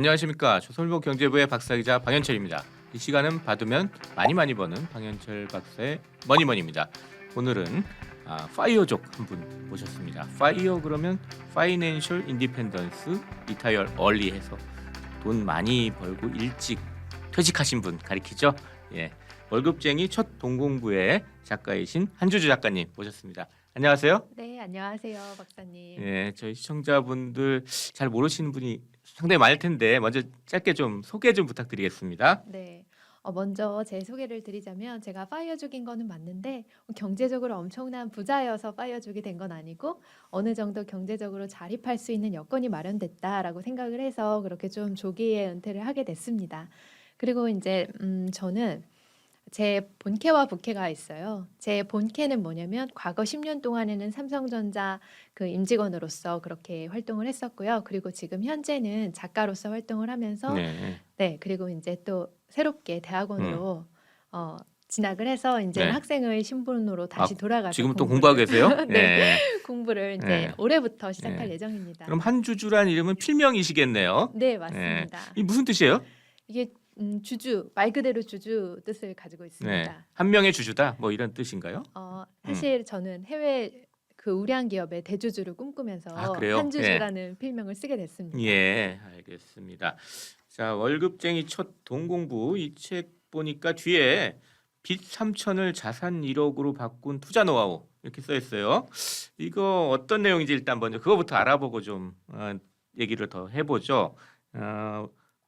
안녕하십니까. 조선일보 경제부의 박사기자 방현철입니다. 이 시간은 받으면 많이 버는 방현철 박사의 머니머니입니다. 오늘은 파이어족 한 분 모셨습니다. 파이어 그러면 파이낸셜 인디펜던스 리타이어 얼리 해서 돈 많이 벌고 일찍 퇴직하신 분 가리키죠. 예, 월급쟁이 첫 동공부의 작가이신 한주주 작가님 모셨습니다. 안녕하세요. 네, 안녕하세요, 박사님. 예, 저희 시청자분들 잘 모르시는 분이 상당히 많을 텐데 먼저 짧게 좀 소개 좀 부탁드리겠습니다. 네, 먼저 제 소개를 드리자면 제가 파이어족인 거는 맞는데 경제적으로 엄청난 부자여서 파이어족이 된 건 아니고 어느 정도 경제적으로 자립할 수 있는 여건이 마련됐다라고 생각을 해서 그렇게 좀 조기에 은퇴를 하게 됐습니다. 그리고 이제 저는 제 본캐와 부캐가 있어요. 제 본캐는 뭐냐면 과거 10년 동안에는 삼성전자 그 임직원으로서 그렇게 활동을 했었고요. 그리고 지금 현재는 작가로서 활동을 하면서 네. 그리고 이제 또 새롭게 대학원으로 진학을 해서 이제 네. 학생의 신분으로 다시 돌아가서 지금 또 공부하고 계세요? 네, 공부를 이제 네. 올해부터 시작할 네. 예정입니다. 그럼 한주주란 이름은 필명이시겠네요. 네, 맞습니다. 이 무슨 뜻이에요? 이게 주주, 말 그대로 주주 뜻을 가지고 있습니다. 네. 한 명의 주주다. 뭐 이런 뜻인가요? 사실 저는 해외 그 우량 기업의 대주주를 꿈꾸면서 그래요? 한주주라는 필명을 쓰게 됐습니다. 예, 알겠습니다. 자, 월급쟁이 첫 동공부 이 책 보니까 뒤에 빚 3천을 자산 1억으로 바꾼 투자 노하우 이렇게 써 있어요. 이거 어떤 내용인지 일단 먼저 그거부터 알아보고 좀 얘기를 더 해보죠.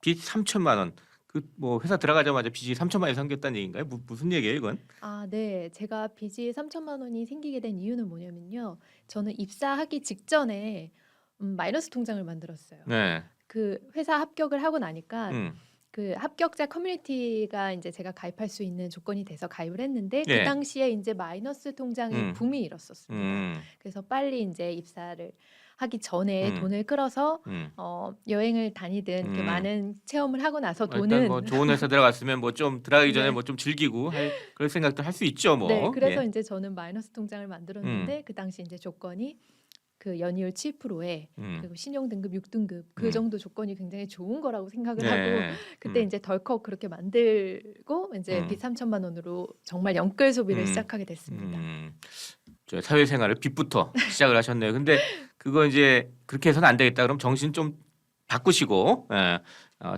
빚 3천만 원. 그 뭐 회사 들어가자마자 빚이 3천만 원이 생겼다는 얘기인가요? 무슨 얘기예요, 이건? 네. 제가 빚이 3천만 원이 생기게 된 이유는 뭐냐면요. 저는 입사하기 직전에 마이너스 통장을 만들었어요. 네. 그 회사 합격을 하고 나니까 음. 그 합격자 커뮤니티가 이제 제가 가입할 수 있는 조건이 돼서 가입을 했는데 예. 그 당시에 이제 마이너스 통장이 붐이 일었었습니다. 음. 그래서 빨리 이제 입사를 하기 전에 음. 돈을 끌어서 음. 여행을 다니든 이렇게 많은 체험을 하고 나서 일단 돈은 뭐 좋은 회사 들어갔으면 뭐 좀 들어가기 전에 네. 뭐 좀 즐기고 그럴 생각도 할 수 있죠, 뭐. 네, 그래서 예. 이제 저는 마이너스 통장을 만들었는데 그 당시 이제 조건이 그 연이율 7%에 그리고 신용 등급 6등급 그 정도 조건이 굉장히 좋은 거라고 생각을 하고 그때 이제 덜컥 그렇게 만들고 이제 빚 3천만 원으로 정말 영끌 소비를 시작하게 됐습니다. 저 사회생활을 빚부터 시작을 하셨네요. 근데 그거 이제 그렇게 해서는 안 되겠다. 그럼 정신 좀 바꾸시고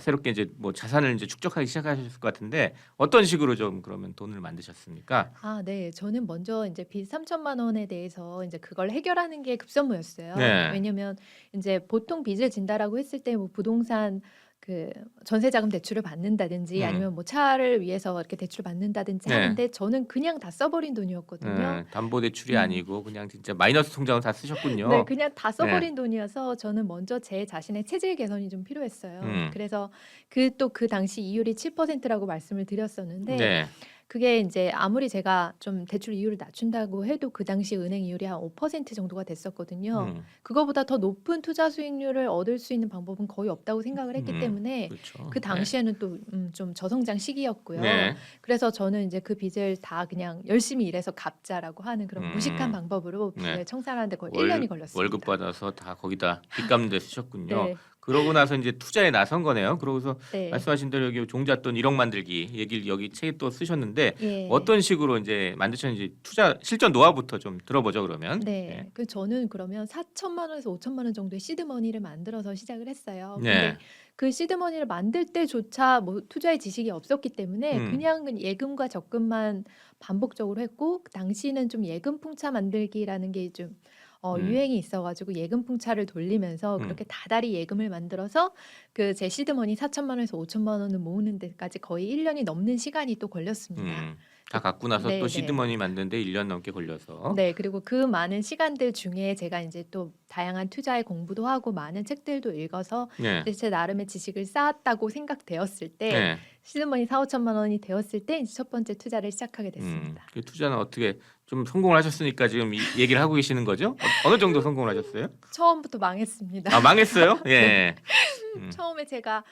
새롭게 이제 뭐 자산을 이제 축적하기 시작하셨을 것 같은데 어떤 식으로 좀 그러면 돈을 만드셨습니까? 네. 저는 먼저 이제 빚 3천만 원에 대해서 이제 그걸 해결하는 게 급선무였어요. 네. 왜냐면 이제 보통 빚을 진다라고 했을 때 뭐 부동산 그 전세자금 대출을 받는다든지 아니면 뭐 차를 위해서 이렇게 대출을 받는다든지 네. 하는데 저는 그냥 다 써버린 돈이었거든요. 담보대출이 아니고 그냥 진짜 마이너스 통장을 다 쓰셨군요. 네, 그냥 다 써버린 돈이어서 저는 먼저 제 자신의 체질 개선이 좀 필요했어요. 그래서 그 당시 이율이 7%라고 말씀을 드렸었는데 네. 그게 이제 아무리 제가 좀 대출 이율을 낮춘다고 해도 그 당시 은행 이율이 한 5% 정도가 됐었거든요. 그거보다 더 높은 투자 수익률을 얻을 수 있는 방법은 거의 없다고 생각을 했기 때문에 그렇죠. 그 당시에는 또 좀 저성장 시기였고요. 네. 그래서 저는 이제 그 빚을 다 그냥 열심히 일해서 갚자라고 하는 그런 무식한 방법으로 빚을 네. 청산하는데 거의 1년이 걸렸습니다. 월급 받아서 다 거기다 빚 갚는 데 쓰셨군요. 네. 그러고 나서 이제 투자에 나선 거네요. 그러고서 네. 말씀하신 대로 여기 종잣돈 1억 만들기 얘기를 여기 책에 또 쓰셨는데 예. 어떤 식으로 이제 만드셨는지 투자 실전 노하우부터 좀 들어보죠, 그러면. 네. 그 저는 그러면 4천만 원에서 5천만 원 정도의 시드머니를 만들어서 시작을 했어요. 네. 근데 그 시드머니를 만들 때조차 뭐 투자의 지식이 없었기 때문에 그냥 예금과 적금만 반복적으로 했고 그 당시는 좀 예금 풍차 만들기라는 게 좀 유행이 있어가지고 예금 풍차를 돌리면서 그렇게 다달이 예금을 만들어서 그 제 시드머니 4천만 원에서 5천만 원을 모으는 데까지 거의 1년이 넘는 시간이 또 걸렸습니다. 다 갖고 나서 네, 또 네. 시드머니 만드는데 1년 넘게 걸려서. 네, 그리고 그 많은 시간들 중에 제가 이제 또 다양한 투자의 공부도 하고 많은 책들도 읽어서 네. 이제 제 나름의 지식을 쌓았다고 생각되었을 때 네. 시드머니 4, 5천만 원이 되었을 때 이제 첫 번째 투자를 시작하게 됐습니다. 그 투자는 어떻게 좀 성공을 하셨으니까 지금 이 얘기를 하고 계시는 거죠? 어느 정도 성공을 하셨어요? 처음부터 망했습니다. 망했어요? 예. 처음에 제가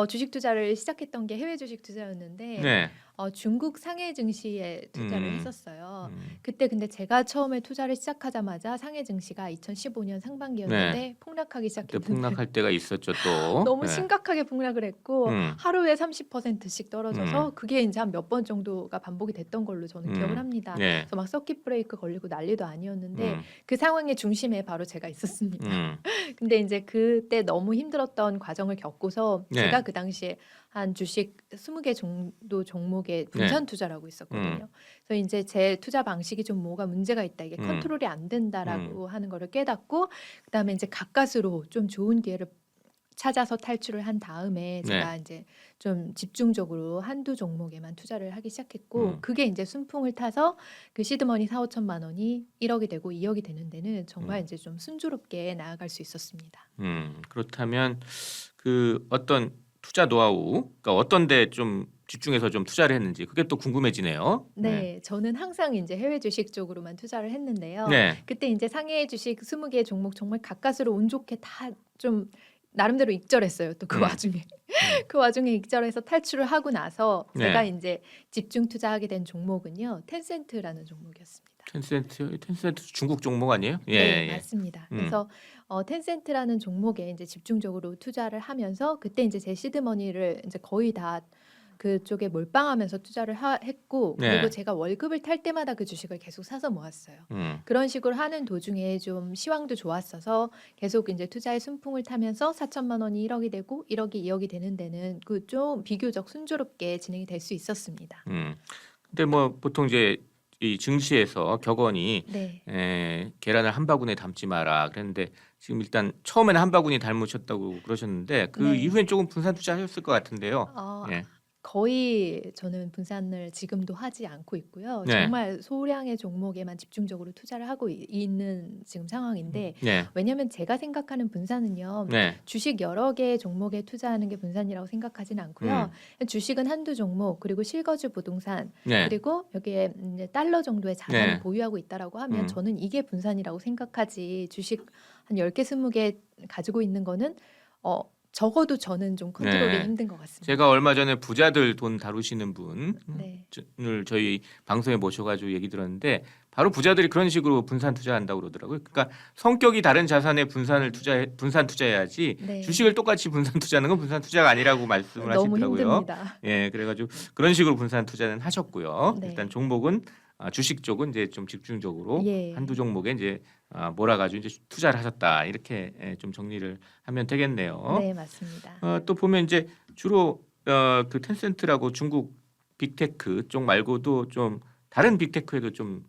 주식 투자를 시작했던 게 해외 주식 투자였는데 네. 중국 상해 증시에 투자를 음. 했었어요. 음. 그때 근데 제가 처음에 투자를 시작하자마자 상해 증시가 2015년 상반기였는데 폭락하기 그때 시작했는데 폭락할 때가 있었죠 또. 너무 네. 심각하게 폭락을 했고 음. 하루에 30%씩 떨어져서 그게 이제 한 몇 번 정도가 반복이 됐던 걸로 저는 기억을 합니다. 네. 그래서 막 서킷 브레이크 걸리고 난리도 아니었는데 음. 그 상황의 중심에 바로 제가 있었습니다. 음. 근데 이제 그때 너무 힘들었던 과정을 겪고서 네. 제가 그 당시에 한 주식 20개 정도 종목에 분산 투자를 하고 있었거든요. 그래서 이제 제 투자 방식이 좀 뭐가 문제가 있다. 이게 컨트롤이 안 된다라고 하는 거를 깨닫고 그다음에 이제 가까스로 좀 좋은 기회를 찾아서 탈출을 한 다음에 제가 이제 좀 집중적으로 한두 종목에만 투자를 하기 시작했고 그게 이제 순풍을 타서 그 시드머니 4, 5천만 원이 1억이 되고 2억이 되는 데는 정말 이제 좀 순조롭게 나아갈 수 있었습니다. 그렇다면 그 어떤 투자 노하우, 그러니까 어떤 데 좀 집중해서 좀 투자를 했는지 그게 또 궁금해지네요. 네, 저는 항상 이제 해외 주식 쪽으로만 투자를 했는데요. 네. 그때 이제 상해 주식 20개 종목 정말 가까스로 운 좋게 다 좀 나름대로 익절했어요. 또 그 와중에 그 와중에 익절해서 탈출을 하고 나서 제가 이제 집중 투자하게 된 종목은요, 텐센트라는 종목이었습니다. 텐센트 중국 종목 아니에요? 네, 맞습니다. 그래서 텐센트라는 종목에 이제 집중적으로 투자를 하면서 그때 이제 제 시드머니를 이제 거의 다 그쪽에 몰빵하면서 투자를 했고 그리고 제가 월급을 탈 때마다 그 주식을 계속 사서 모았어요. 그런 식으로 하는 도중에 좀 시황도 좋았어서 계속 이제 투자의 순풍을 타면서 4천만 원이 1억이 되고 1억이 2억이 되는 데는 그 좀 비교적 순조롭게 진행이 될 수 있었습니다. 근데 뭐 보통 이제 이 증시에서 격언이 계란을 한 바구니에 담지 마라 그랬는데 지금 일단 처음에는 한 바구니 닮으셨다고 그러셨는데 그 이후엔 조금 분산 투자하셨을 것 같은데요. 거의 저는 분산을 지금도 하지 않고 있고요. 정말 소량의 종목에만 집중적으로 투자를 하고 있는 지금 상황인데 왜냐하면 제가 생각하는 분산은요. 주식 여러 개의 종목에 투자하는 게 분산이라고 생각하진 않고요. 주식은 한두 종목 그리고 실거주 부동산 그리고 여기에 이제 달러 정도의 자산을 보유하고 있다라고 하면 저는 이게 분산이라고 생각하지 주식 한 10개, 20개 가지고 있는 거는 적어도 저는 좀 컨트롤이 힘든 것 같습니다. 제가 얼마 전에 부자들 돈 다루시는 분을 저희 방송에 모셔가지고 얘기 들었는데 바로 부자들이 그런 식으로 분산 투자한다고 그러더라고요. 그러니까 성격이 다른 자산에 분산 투자해야지 주식을 똑같이 분산 투자하는 건 분산 투자가 아니라고 말씀을 너무 하시더라고요. 힘듭니다. 그래가지고 그런 식으로 분산 투자는 하셨고요. 일단 종목은 주식 쪽은 이제 좀 집중적으로 한두 종목에 이제 몰아가지고 이제 투자를 하셨다 이렇게 좀 정리를 하면 되겠네요. 네, 맞습니다. 또 보면 이제 주로 그 텐센트라고 중국 빅테크 쪽 말고도 좀 다른 빅테크에도 좀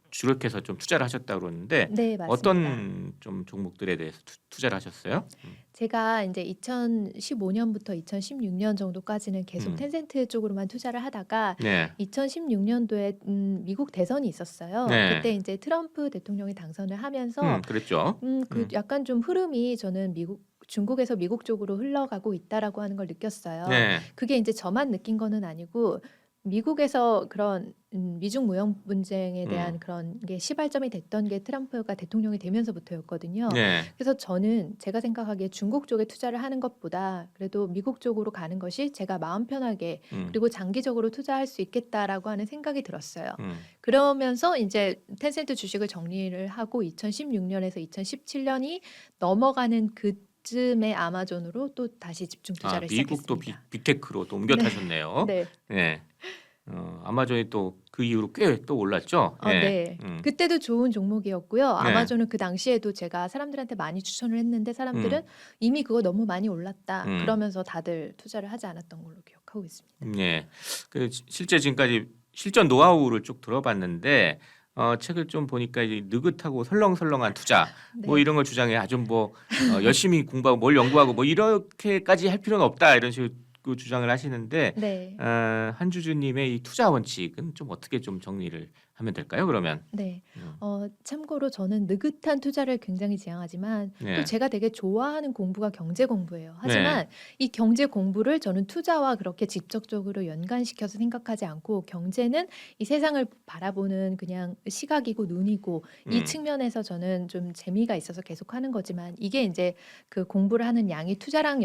주력해서 좀 투자를 하셨다고 그러는데 네, 맞습니다. 어떤 좀 종목들에 대해서 투자를 하셨어요? 제가 이제 2015년부터 2016년 정도까지는 계속 텐센트 쪽으로만 투자를 하다가 2016년도에 미국 대선이 있었어요. 그때 이제 트럼프 대통령이 당선을 하면서 그랬죠. 그 약간 좀 흐름이 저는 중국에서 미국 쪽으로 흘러가고 있다라고 하는 걸 느꼈어요. 그게 이제 저만 느낀 거는 아니고 미국에서 그런 미중 무역 분쟁에 대한 그런 게 시발점이 됐던 게 트럼프가 대통령이 되면서부터였거든요. 그래서 저는 제가 생각하기에 중국 쪽에 투자를 하는 것보다 그래도 미국 쪽으로 가는 것이 제가 마음 편하게 그리고 장기적으로 투자할 수 있겠다라고 하는 생각이 들었어요. 그러면서 이제 텐센트 주식을 정리를 하고 2016년에서 2017년이 넘어가는 쯤에 아마존으로 또 다시 집중 투자를 미국도 시작했습니다. 빅테크로 또 옮겨 타셨네요. 아마존이 또 그 이후로 꽤 또 올랐죠. 그때도 좋은 종목이었고요. 아마존은 그 당시에도 제가 사람들한테 많이 추천을 했는데 사람들은 이미 그거 너무 많이 올랐다. 그러면서 다들 투자를 하지 않았던 걸로 기억하고 있습니다. 그 실제 지금까지 실전 노하우를 쭉 들어봤는데 책을 좀 보니까 이제 느긋하고 설렁설렁한 투자 뭐 이런 걸 주장해 아주 뭐 열심히 공부하고 뭘 연구하고 뭐 이렇게까지 할 필요는 없다 이런 식으로 주장을 하시는데 한주주님의 이 투자 원칙은 좀 어떻게 좀 정리를 하면 될까요? 그러면 네. 음. 참고로 저는 느긋한 투자를 굉장히 지향하지만 또 네. 제가 되게 좋아하는 공부가 경제 공부예요. 네. 하지만 이 경제 공부를 저는 투자와 그렇게 직접적으로 연관시켜서 생각하지 않고 경제는 이 세상을 바라보는 그냥 시각이고 눈이고 이 음. 측면에서 저는 좀 재미가 있어서 계속 하는 거지만 이게 이제 그 공부를 하는 양이 투자랑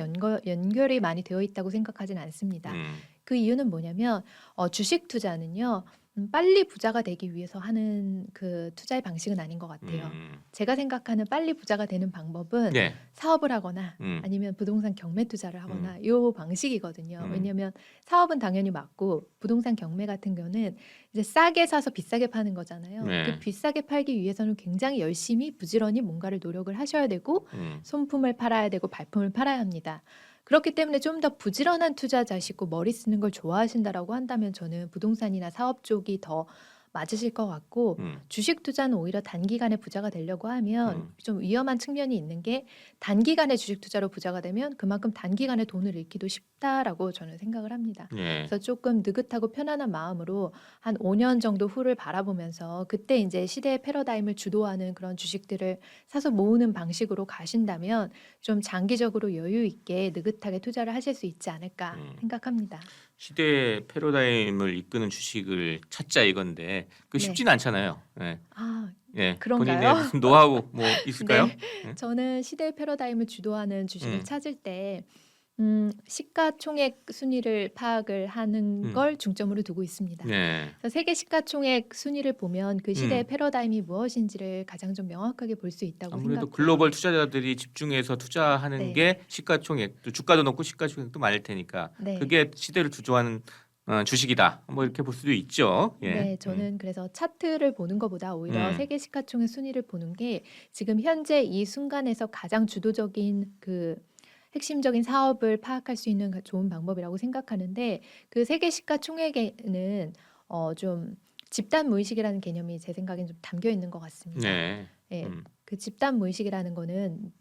연결이 많이 되어 있다고 생각하진 않습니다. 음. 그 이유는 뭐냐면 주식 투자는요. 빨리 부자가 되기 위해서 하는 그 투자의 방식은 아닌 것 같아요. 음. 제가 생각하는 빨리 부자가 되는 방법은 네. 사업을 하거나 음. 아니면 부동산 경매 투자를 하거나 요 방식이거든요. 음. 왜냐하면 사업은 당연히 맞고 부동산 경매 같은 경우는 이제 싸게 사서 비싸게 파는 거잖아요. 네. 그 비싸게 팔기 위해서는 굉장히 열심히 부지런히 뭔가를 노력을 하셔야 되고 손품을 팔아야 되고 발품을 팔아야 합니다. 그렇기 때문에 좀 더 부지런한 투자자시고 머리 쓰는 걸 좋아하신다라고 한다면 저는 부동산이나 사업 쪽이 더 맞으실 것 같고 음. 주식 투자는 오히려 단기간에 부자가 되려고 하면 음. 좀 위험한 측면이 있는 게 단기간에 주식 투자로 부자가 되면 그만큼 단기간에 돈을 잃기도 쉽다라고 저는 생각을 합니다. 네. 그래서 조금 느긋하고 편안한 마음으로 한 5년 정도 후를 바라보면서 그때 이제 시대의 패러다임을 주도하는 그런 주식들을 사서 모으는 방식으로 가신다면 좀 장기적으로 여유 있게 느긋하게 투자를 하실 수 있지 않을까 생각합니다. 시대의 패러다임을 이끄는 주식을 찾자 이건데 그 네. 쉽진 않잖아요. 네. 아, 예. 그런가요? 본인의 무슨 노하우 뭐 있을까요? 네. 저는 시대의 패러다임을 주도하는 주식을 음. 찾을 때 시가총액 순위를 파악을 하는 음. 걸 중점으로 두고 있습니다. 네. 그래서 세계 시가총액 순위를 보면 그 시대의 음. 패러다임이 무엇인지를 가장 좀 명확하게 볼 수 있다고 아무래도 생각해요. 글로벌 투자자들이 집중해서 투자하는 네. 게 시가총액, 또 주가도 높고 시가총액도 많을 테니까 네. 그게 시대를 주도하는 주식이다. 뭐 이렇게 볼 수도 있죠. 예. 네, 저는 그래서 차트를 보는 것보다 오히려 음. 세계 시가총액 순위를 보는 게 지금 현재 이 순간에서 가장 주도적인 그 핵심적인 사업을 파악할 수 있는 좋은 방법이라고 생각하는데 그 세계 시가총액에는 좀 집단 무의식이라는 개념이 제 생각엔 좀 담겨 있는 것 같습니다. 네. 예, 음. 그 집단 무의식이라는 거는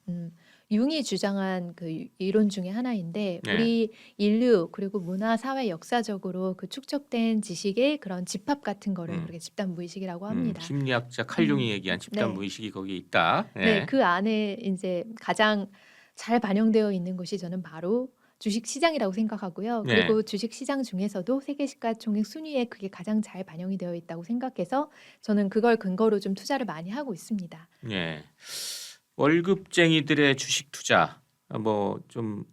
융이 주장한 그 이론 중에 하나인데 네. 우리 인류 그리고 문화 사회 역사적으로 그 축적된 지식의 그런 집합 같은 거를 그렇게 집단 무의식이라고 합니다. 심리학자 칼 융이 얘기한 집단 네. 무의식이 거기에 있다. 예. 네, 그 안에 이제 가장 잘 반영되어 있는 것이 저는 바로 주식 시장이라고 생각하고요. 네. 그리고 주식 시장 중에서도 세계 시가총액 순위에 그게 가장 잘 반영이 되어 있다고 생각해서 저는 그걸 근거로 좀 투자를 많이 하고 있습니다. 예. 월급쟁이들의 주식 투자 뭐 좀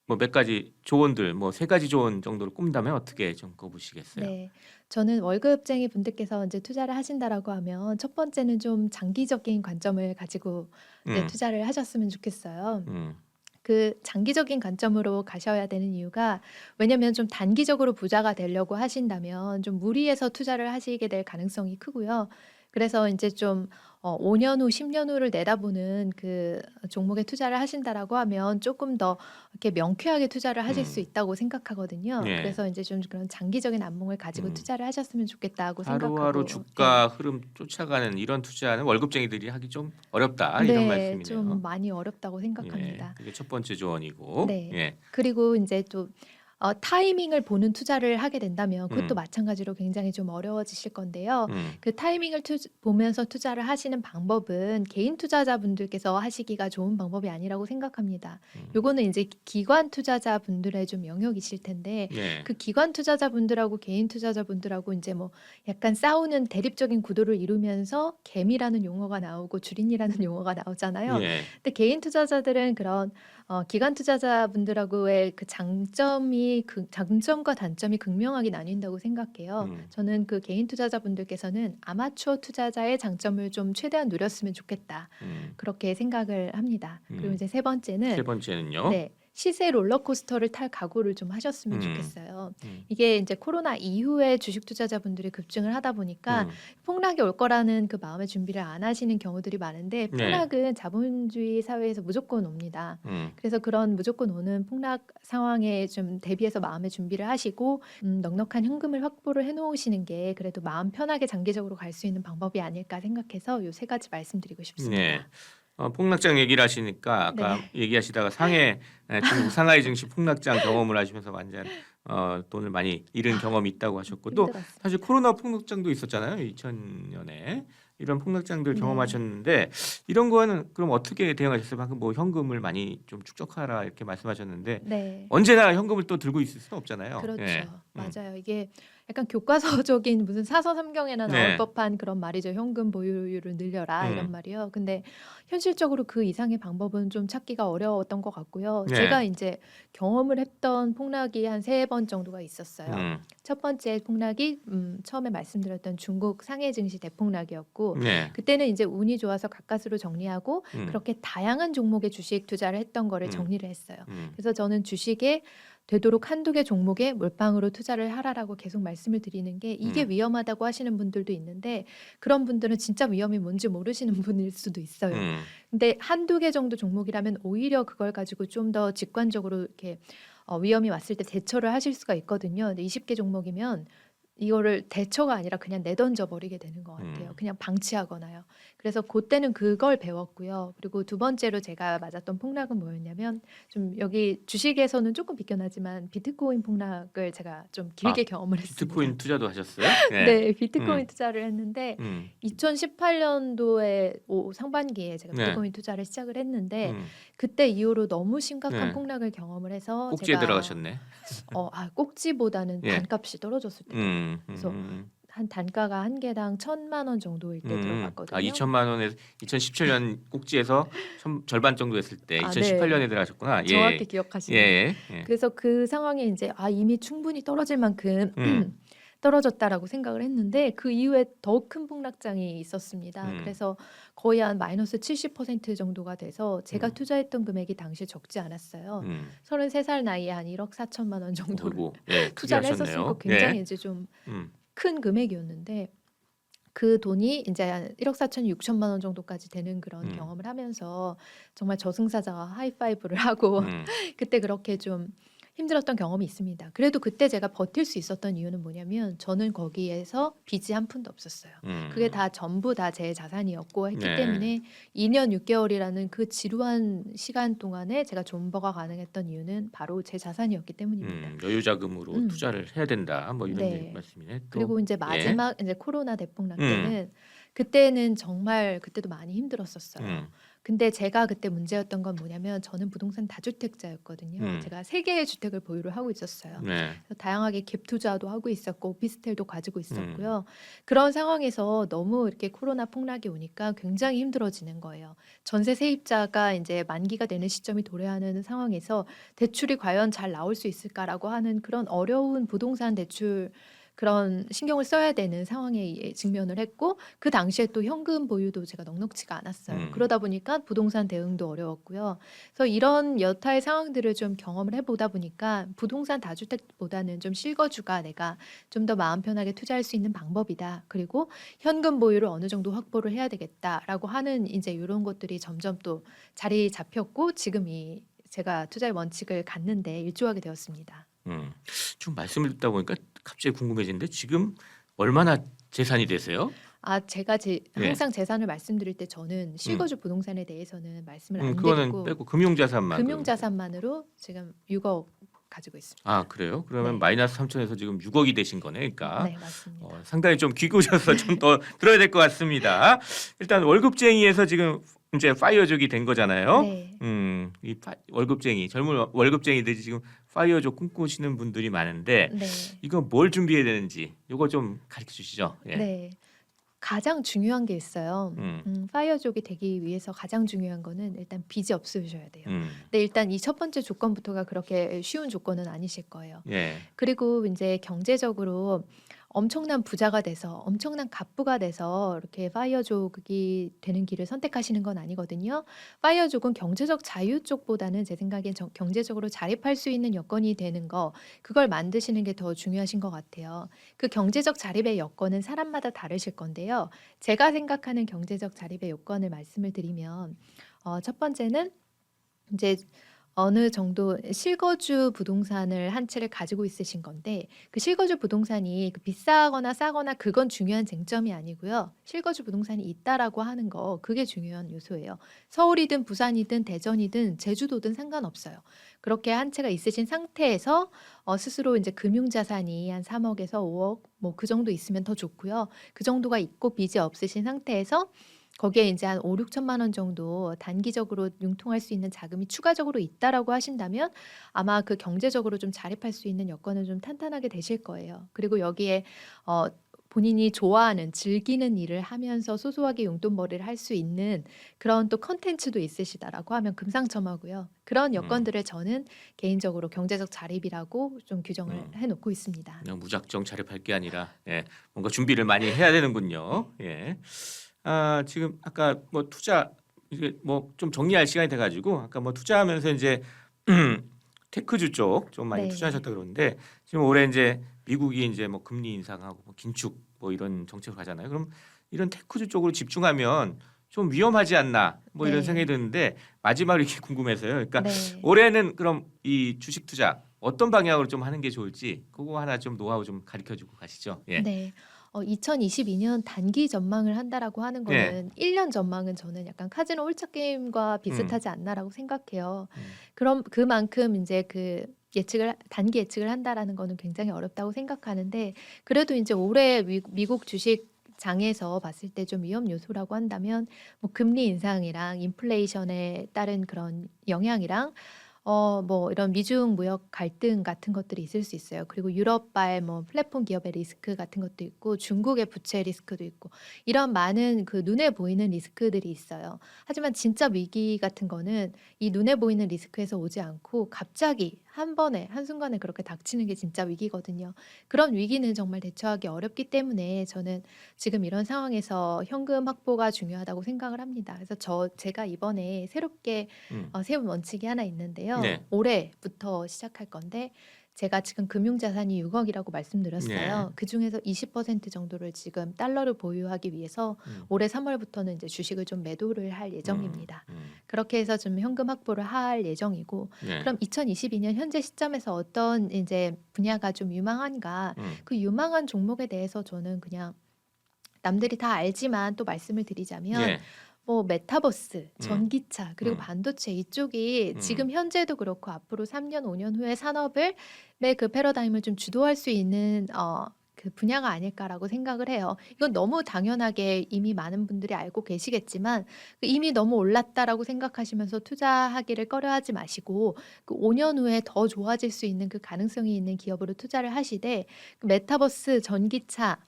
뭐 몇 가지 조언들 뭐 세 가지 조언 정도를 꼽는다면 어떻게 좀 꼽으시겠어요? 네, 저는 월급쟁이 분들께서 이제 투자를 하신다라고 하면 첫 번째는 좀 장기적인 관점을 가지고 이제 음. 투자를 하셨으면 좋겠어요. 음. 그 장기적인 관점으로 가셔야 되는 이유가 왜냐면 좀 단기적으로 부자가 되려고 하신다면 좀 무리해서 투자를 하시게 될 가능성이 크고요. 그래서 이제 좀 5년 후, 10년 후를 내다보는 그 종목에 투자를 하신다라고 하면 조금 더 이렇게 명쾌하게 투자를 하실 수 음. 있다고 생각하거든요. 예. 그래서 이제 좀 그런 장기적인 안목을 가지고 투자를 하셨으면 좋겠다고 하루하루 생각하고 주가 흐름 쫓아가는 이런 투자는 월급쟁이들이 하기 좀 어렵다 이런 네, 말씀이네요. 좀 많이 어렵다고 예. 생각합니다. 그게 첫 번째 조언이고. 네. 예. 그리고 이제 또 타이밍을 보는 투자를 하게 된다면 그것도 음. 마찬가지로 굉장히 좀 어려워지실 건데요. 음. 그 타이밍을 보면서 투자를 하시는 방법은 개인 투자자분들께서 하시기가 좋은 방법이 아니라고 생각합니다. 요거는 이제 기관 투자자분들의 좀 영역이실 텐데 예. 그 기관 투자자분들하고 개인 투자자분들하고 이제 뭐 약간 싸우는 대립적인 구도를 이루면서 갬이라는 용어가 나오고 주린이라는 용어가 나오잖아요. 예. 근데 개인 투자자들은 그런 기관 투자자분들하고의 그 장점과 단점이 극명하게 나뉜다고 생각해요. 저는 그 개인 투자자분들께서는 아마추어 투자자의 장점을 좀 최대한 누렸으면 좋겠다. 그렇게 생각을 합니다. 그리고 이제 세 번째는 세 번째는요. 네, 시세 롤러코스터를 탈 각오를 좀 하셨으면 좋겠어요. 음. 이게 이제 코로나 이후에 주식 투자자분들이 급증을 하다 보니까 폭락이 올 거라는 그 마음의 준비를 안 하시는 경우들이 많은데 네. 폭락은 자본주의 사회에서 무조건 옵니다. 그래서 그런 무조건 오는 폭락 상황에 좀 대비해서 마음의 준비를 하시고 넉넉한 현금을 확보를 해놓으시는 게 그래도 마음 편하게 장기적으로 갈 수 있는 방법이 아닐까 생각해서 요 세 가지 말씀드리고 싶습니다. 네. 폭락장 얘기를 하시니까 아까 얘기하시다가 중국 상하이 증시 폭락장 경험을 하시면서 완전 돈을 많이 잃은 경험이 있다고 하셨고 또 힘들었어요. 사실 코로나 폭락장도 있었잖아요. 2000년에 이런 폭락장들 네. 경험하셨는데 이런 거는 그럼 어떻게 대응하셨어요? 방금 뭐 현금을 많이 좀 축적하라 이렇게 말씀하셨는데 네. 언제나 현금을 또 들고 있을 수는 없잖아요. 그렇죠. 예. 맞아요. 이게 약간 교과서적인 무슨 사서삼경에나 나올 네. 법한 그런 말이죠. 현금 보유율을 늘려라 이런 음. 말이요. 근데 현실적으로 그 이상의 방법은 좀 찾기가 어려웠던 것 같고요. 네. 제가 이제 경험을 했던 폭락이 한 3번 정도가 있었어요. 음. 첫 번째 폭락이 처음에 말씀드렸던 중국 상해 증시 대폭락이었고 네. 그때는 이제 운이 좋아서 가까스로 정리하고 음. 그렇게 다양한 종목의 주식 투자를 했던 거를 음. 정리를 했어요. 음. 그래서 저는 주식에 되도록 한두 개 종목에 몰빵으로 투자를 하라라고 계속 말씀을 드리는 게 이게 위험하다고 하시는 분들도 있는데 그런 분들은 진짜 위험이 뭔지 모르시는 분일 수도 있어요. 음. 근데 한두 개 정도 종목이라면 오히려 그걸 가지고 좀 더 직관적으로 이렇게 위험이 왔을 때 대처를 하실 수가 있거든요. 근데 20개 종목이면 이거를 대처가 아니라 그냥 내던져 버리게 되는 것 같아요. 그냥 방치하거나요. 그래서 그때는 그걸 배웠고요. 그리고 두 번째로 제가 맞았던 폭락은 뭐였냐면 좀 여기 주식에서는 조금 비껴나지만 비트코인 폭락을 제가 좀 길게 경험을 했습니다. 비트코인 투자도 하셨어요? 네, 비트코인 투자를 했는데 음. 2018년도에 상반기에 제가 네. 비트코인 투자를 시작을 했는데 음. 그때 이후로 너무 심각한 네. 폭락을 경험을 해서 꼭지에 제가 들어가셨네. 꼭지보다는 예. 단값이 떨어졌을 때요. 그래서 한 단가가 한 개당 1,000만 원 정도일 때 들어갔거든요. 2천만 원에 2017년 꼭지에서 절반 정도 했을 때 아, 2018년에 네. 들어가셨구나. 정확히 예. 기억하시네요. 예. 예. 그래서 그 상황에 이제 이미 충분히 떨어질 만큼 음. 떨어졌다라고 생각을 했는데 그 이후에 더 큰 폭락장이 있었습니다. 그래서 거의 한 마이너스 70% 정도가 돼서 제가 투자했던 금액이 당시 적지 않았어요. 33살 나이에 한 1억 4천만 원 정도를 어이구. 예, 크게 투자를 했었으니까 하셨네요. 굉장히 예. 이제 좀 음. 큰 금액이었는데 그 돈이 이제 한 1억 4천 6천만 원 정도까지 되는 그런 경험을 하면서 정말 저승사자와 하이파이브를 하고 그때 그렇게 좀 힘들었던 경험이 있습니다. 그래도 그때 제가 버틸 수 있었던 이유는 뭐냐면 저는 거기에서 빚이 한 푼도 없었어요. 그게 다 전부 다 제 자산이었고 했기 네. 때문에 2년 6개월이라는 그 지루한 시간 동안에 제가 존버가 가능했던 이유는 바로 제 자산이었기 때문입니다. 여유 자금으로 음. 투자를 해야 된다. 뭐 이런 네. 말씀이네. 또 그리고 이제 예. 마지막 이제 코로나 대폭락 때는 그때는 정말 그때도 많이 힘들었었어요. 근데 제가 그때 문제였던 건 뭐냐면 저는 부동산 다주택자였거든요. 제가 3개의 주택을 보유를 하고 있었어요. 네. 그래서 다양하게 갭 투자도 하고 있었고 오피스텔도 가지고 있었고요. 그런 상황에서 너무 이렇게 코로나 폭락이 오니까 굉장히 힘들어지는 거예요. 전세 세입자가 이제 만기가 되는 시점이 도래하는 상황에서 대출이 과연 잘 나올 수 있을까라고 하는 그런 어려운 부동산 대출 그런 신경을 써야 되는 상황에 직면을 했고 그 당시에 또 현금 보유도 제가 넉넉지가 않았어요. 그러다 보니까 부동산 대응도 어려웠고요. 그래서 이런 여타의 상황들을 좀 경험을 해보다 보니까 부동산 다주택보다는 좀 실거주가 내가 좀 더 마음 편하게 투자할 수 있는 방법이다. 그리고 현금 보유를 어느 정도 확보를 해야 되겠다라고 하는 이제 이런 것들이 점점 또 자리 잡혔고 지금 이 제가 투자의 원칙을 갖는데 일조하게 되었습니다. 좀 말씀을 듣다 보니까 갑자기 궁금해지는데 지금 얼마나 재산이 되세요? 제가 예. 항상 재산을 말씀드릴 때 저는 실거주 부동산에 대해서는 말씀을 안 그거는 드리고 빼고 금융자산만. 금융자산만으로 지금 6억 가지고 있습니다. 그래요? 그러면 네. 마이너스 3천에서 지금 6억이 되신 거네. 그러니까 네, 맞습니다. 상당히 좀 귀고셔서 좀 더 들어야 될 것 같습니다. 일단 월급쟁이에서 지금 이제 파이어족이 된 거잖아요. 네. 이 월급쟁이 젊은 월급쟁이들이 지금 파이어족 꿈꾸시는 분들이 많은데 네. 이거 뭘 준비해야 되는지 이거 좀 가르쳐 주시죠. 예. 네. 가장 중요한 게 있어요. 파이어족이 되기 위해서 가장 중요한 거는 일단 빚이 없으셔야 돼요. 근데 일단 이 첫 번째 조건부터가 그렇게 쉬운 조건은 아니실 거예요. 예. 그리고 이제 경제적으로 엄청난 부자가 돼서 엄청난 갑부가 돼서 이렇게 파이어족이 되는 길을 선택하시는 건 아니거든요. 파이어족은 경제적 자유 쪽보다는 제 생각엔 경제적으로 자립할 수 있는 여건이 되는 거 그걸 만드시는 게 더 중요하신 것 같아요. 그 경제적 자립의 여건은 사람마다 다르실 건데요. 제가 생각하는 경제적 자립의 요건을 말씀을 드리면 첫 번째는 이제 어느 정도 실거주 부동산을 한 채를 가지고 있으신 건데 그 실거주 부동산이 그 비싸거나 싸거나 그건 중요한 쟁점이 아니고요. 실거주 부동산이 있다라고 하는 거 그게 중요한 요소예요. 서울이든 부산이든 대전이든 제주도든 상관없어요. 그렇게 한 채가 있으신 상태에서 스스로 이제 금융자산이 한 3억에서 5억 뭐 그 정도 있으면 더 좋고요. 그 정도가 있고 빚이 없으신 상태에서 거기에 이제 한 5,000~6,000만 원 정도 단기적으로 융통할 수 있는 자금이 추가적으로 있다라고 하신다면 아마 그 경제적으로 좀 자립할 수 있는 여건은 좀 탄탄하게 되실 거예요. 그리고 여기에 어 본인이 좋아하는 즐기는 일을 하면서 소소하게 용돈벌이를 할 수 있는 그런 또 컨텐츠도 있으시다라고 하면 금상첨화고요. 그런 음. 여건들을 저는 개인적으로 경제적 자립이라고 좀 규정을 음. 해 놓고 있습니다. 그냥 무작정 자립할 게 아니라 뭔가 준비를 많이 해야 되는군요. 예. 지금 아까 뭐 투자 이게 뭐 좀 정리할 시간이 돼 가지고 아까 뭐 투자하면서 이제 테크주 쪽 좀 많이 네. 투자하셨다 그러는데 지금 올해 이제 미국이 이제 뭐 금리 인상하고 뭐 긴축 뭐 이런 정책을 가잖아요. 그럼 이런 테크주 쪽으로 집중하면 좀 위험하지 않나 뭐 이런 생각이 네. 드는데 마지막으로 이렇게 궁금해서요. 그러니까 네. 올해는 그럼 이 주식 투자 어떤 방향으로 좀 하는 게 좋을지 그거 하나 좀 노하우 좀 가르쳐 주고 가시죠. 예. 네. 2022년 단기 전망을 한다라고 하는 예. 거는 1년 전망은 저는 약간 카지노 홀짝 게임과 음. 비슷하지 않나라고 생각해요. 음. 그럼 그만큼 이제 그 예측을 단기 예측을 한다라는 거는 굉장히 어렵다고 생각하는데 그래도 이제 올해 미국 주식 장에서 봤을 때 좀 위험 요소라고 한다면 뭐 금리 인상이랑 인플레이션에 따른 그런 영향이랑 뭐 이런 미중 무역 갈등 같은 것들이 있을 수 있어요. 그리고 유럽발 뭐 플랫폼 기업의 리스크 같은 것도 있고 중국의 부채 리스크도 있고 이런 많은 그 눈에 보이는 리스크들이 있어요. 하지만 진짜 위기 같은 거는 이 눈에 보이는 리스크에서 오지 않고 갑자기 한 번에 한순간에 그렇게 닥치는 게 진짜 위기거든요. 그런 위기는 정말 대처하기 어렵기 때문에 저는 지금 이런 상황에서 현금 확보가 중요하다고 생각을 합니다. 그래서 제가 이번에 새롭게 음. 세운 원칙이 하나 있는데요. 네. 올해부터 시작할 건데 제가 지금 금융자산이 6억이라고 네. 말씀드렸어요. 그중에서 20% 정도를 지금 달러를 보유하기 위해서 음. 올해 3월부터는 이제 주식을 좀 매도를 할 예정입니다. 음. 그렇게 해서 좀 현금 확보를 할 예정이고 네. 그럼 2022년 현재 시점에서 어떤 이제 분야가 좀 유망한가 그 유망한 종목에 대해서 저는 그냥 남들이 다 알지만 또 말씀을 드리자면 예. 뭐 메타버스, 음. 전기차, 그리고 음. 반도체 이쪽이 음. 지금 현재도 그렇고 앞으로 3년, 5년 후에 산업을 그 패러다임을 좀 주도할 수 있는 그 분야가 아닐까라고 생각을 해요. 이건 너무 당연하게 이미 많은 분들이 알고 계시겠지만 이미 너무 올랐다라고 생각하시면서 투자하기를 꺼려하지 마시고 그 5년 후에 더 좋아질 수 있는 그 가능성이 있는 기업으로 투자를 하시되 그 메타버스, 전기차,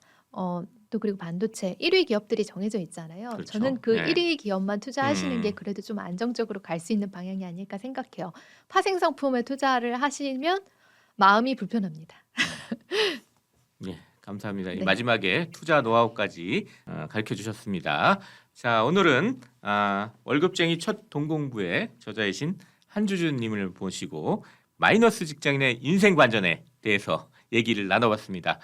또 그리고 반도체 1위 기업들이 정해져 있잖아요. 그렇죠. 저는 그 네. 1위 기업만 투자하시는 게 음. 그래도 좀 안정적으로 갈 수 있는 방향이 아닐까 생각해요. 파생 상품에 투자를 하시면 마음이 불편합니다. 예. 감사합니다. 이 네. 마지막에 투자 노하우까지 가르쳐 주셨습니다. 자, 오늘은 월급쟁이 첫 동공부의 저자이신 한주준 님을 모시고 마이너스 직장인의 인생 반전에 대해서 얘기를 나눠봤습니다.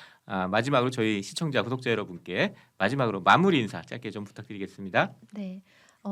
마지막으로 저희 시청자 구독자 여러분께 마지막으로 마무리 인사 짧게 좀 부탁드리겠습니다. 네.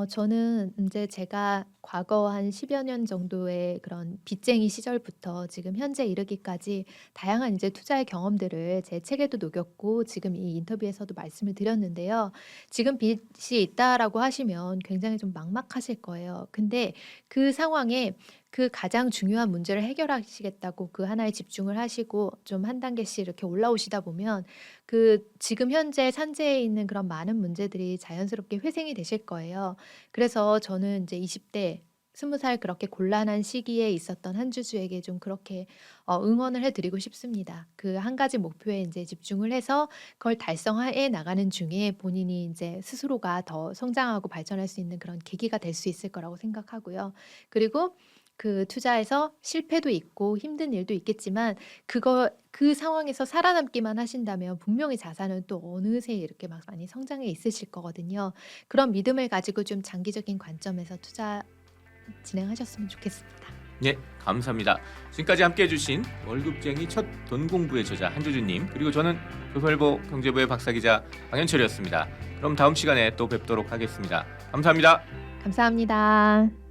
저는 이제 제가 과거 한 10여 년 정도의 그런 빚쟁이 시절부터 지금 현재 이르기까지 다양한 이제 투자의 경험들을 제 책에도 녹였고 지금 이 인터뷰에서도 말씀을 드렸는데요. 지금 빚이 있다라고 하시면 굉장히 좀 막막하실 거예요. 근데 그 상황에 그 가장 중요한 문제를 해결하시겠다고 그 하나에 집중을 하시고 좀 한 단계씩 이렇게 올라오시다 보면 그 지금 현재 산재해 있는 그런 많은 문제들이 자연스럽게 회생이 되실 거예요. 그래서 저는 이제 20대 20살 그렇게 곤란한 시기에 있었던 한주주에게 좀 그렇게 응원을 해드리고 싶습니다. 그 한 가지 목표에 이제 집중을 해서 그걸 달성해 나가는 중에 본인이 이제 스스로가 더 성장하고 발전할 수 있는 그런 계기가 될 수 있을 거라고 생각하고요. 그리고 그 투자에서 실패도 있고 힘든 일도 있겠지만 그 상황에서 살아남기만 하신다면 분명히 자산은 또 어느새 이렇게 막 많이 성장해 있으실 거거든요. 그런 믿음을 가지고 좀 장기적인 관점에서 투자 진행하셨으면 좋겠습니다. 네, 감사합니다. 지금까지 함께해 주신 월급쟁이 첫 돈 공부의 저자 한주준 님 그리고 저는 조선일보 경제부의 박사기자 방현철이었습니다. 그럼 다음 시간에 또 뵙도록 하겠습니다. 감사합니다. 감사합니다.